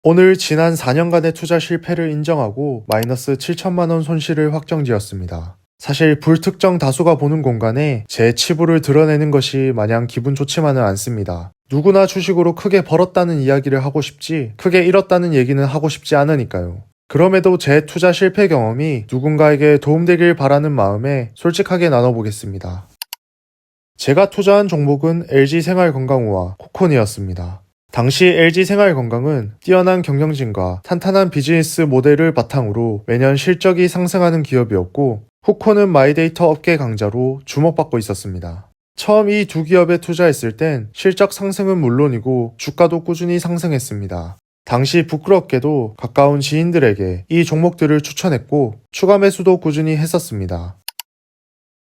오늘 지난 4년간의 투자 실패를 인정하고 마이너스 7천만 원 손실을 확정지었습니다. 사실 불특정 다수가 보는 공간에 제 치부를 드러내는 것이 마냥 기분 좋지만은 않습니다. 누구나 주식으로 크게 벌었다는 이야기를 하고 싶지 크게 잃었다는 얘기는 하고 싶지 않으니까요. 그럼에도 제 투자 실패 경험이 누군가에게 도움되길 바라는 마음에 솔직하게 나눠보겠습니다. 제가 투자한 종목은 LG생활건강우와 코콘이었습니다. 당시 LG생활건강은 뛰어난 경영진과 탄탄한 비즈니스 모델을 바탕으로 매년 실적이 상승하는 기업이었고, 코콘은 마이데이터 업계 강자로 주목받고 있었습니다. 처음 이 두 기업에 투자했을 땐 실적 상승은 물론이고 주가도 꾸준히 상승했습니다. 당시 부끄럽게도 가까운 지인들에게 이 종목들을 추천했고 추가 매수도 꾸준히 했었습니다.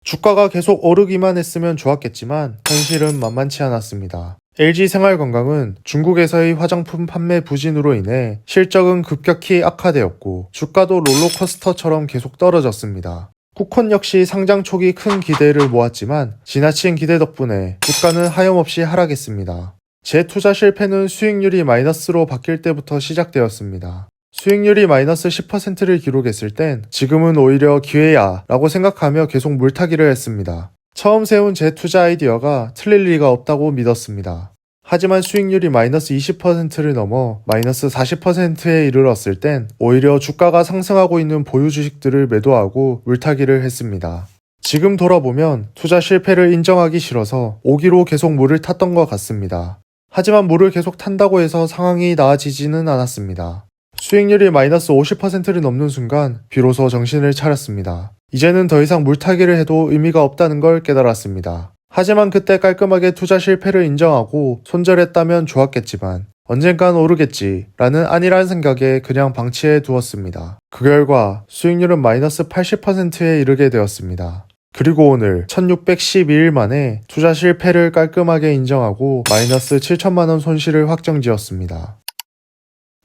주가가 계속 오르기만 했으면 좋았겠지만 현실은 만만치 않았습니다. LG생활건강은 중국에서의 화장품 판매 부진으로 인해 실적은 급격히 악화되었고 주가도 롤러코스터처럼 계속 떨어졌습니다. 코콘 역시 상장 초기 큰 기대를 모았지만 지나친 기대 덕분에 주가는 하염없이 하락했습니다. 제 투자 실패는 수익률이 마이너스로 바뀔 때부터 시작되었습니다. 수익률이 마이너스 10%를 기록했을 땐 지금은 오히려 기회야 라고 생각하며 계속 물타기를 했습니다. 처음 세운 제 투자 아이디어가 틀릴 리가 없다고 믿었습니다. 하지만 수익률이 마이너스 20%를 넘어 마이너스 40%에 이르렀을 땐 오히려 주가가 상승하고 있는 보유 주식들을 매도하고 물타기를 했습니다. 지금 돌아보면 투자 실패를 인정하기 싫어서 오기로 계속 물을 탔던 것 같습니다. 하지만 물을 계속 탄다고 해서 상황이 나아지지는 않았습니다. 수익률이 마이너스 50%를 넘는 순간 비로소 정신을 차렸습니다. 이제는 더 이상 물타기를 해도 의미가 없다는 걸 깨달았습니다. 하지만 그때 깔끔하게 투자 실패를 인정하고 손절했다면 좋았겠지만 언젠간 오르겠지 라는 안일한 생각에 그냥 방치해 두었습니다. 그 결과 수익률은 마이너스 80%에 이르게 되었습니다. 그리고 오늘 1612일 만에 투자 실패를 깔끔하게 인정하고 마이너스 7천만 원 손실을 확정지었습니다.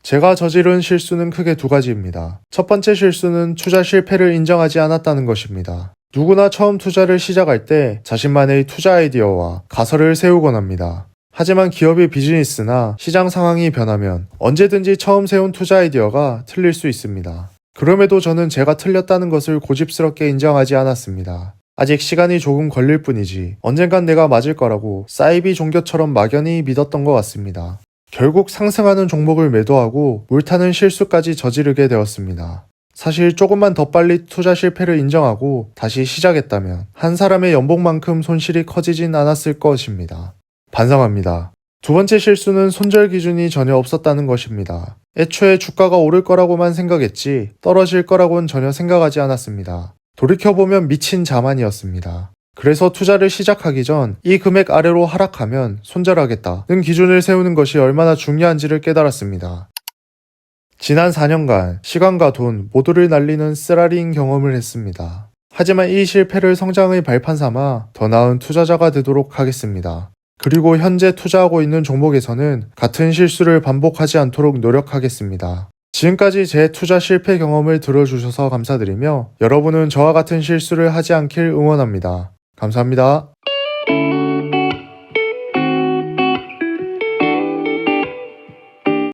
제가 저지른 실수는 크게 두 가지입니다. 첫 번째 실수는 투자 실패를 인정하지 않았다는 것입니다. 누구나 처음 투자를 시작할 때 자신만의 투자 아이디어와 가설을 세우곤 합니다. 하지만 기업의 비즈니스나 시장 상황이 변하면 언제든지 처음 세운 투자 아이디어가 틀릴 수 있습니다. 그럼에도 저는 제가 틀렸다는 것을 고집스럽게 인정하지 않았습니다. 아직 시간이 조금 걸릴 뿐이지 언젠간 내가 맞을 거라고 사이비 종교처럼 막연히 믿었던 것 같습니다. 결국 상승하는 종목을 매도하고 물타는 실수까지 저지르게 되었습니다. 사실 조금만 더 빨리 투자 실패를 인정하고 다시 시작했다면 한 사람의 연봉만큼 손실이 커지진 않았을 것입니다. 반성합니다. 두 번째 실수는 손절 기준이 전혀 없었다는 것입니다. 애초에 주가가 오를 거라고만 생각했지 떨어질 거라고는 전혀 생각하지 않았습니다. 돌이켜보면 미친 자만이었습니다. 그래서 투자를 시작하기 전 이 금액 아래로 하락하면 손절하겠다는 기준을 세우는 것이 얼마나 중요한지를 깨달았습니다. 지난 4년간 시간과 돈 모두를 날리는 쓰라린 경험을 했습니다. 하지만 이 실패를 성장의 발판 삼아 더 나은 투자자가 되도록 하겠습니다. 그리고 현재 투자하고 있는 종목에서는 같은 실수를 반복하지 않도록 노력하겠습니다. 지금까지 제 투자 실패 경험을 들어주셔서 감사드리며 여러분은 저와 같은 실수를 하지 않길 응원합니다. 감사합니다.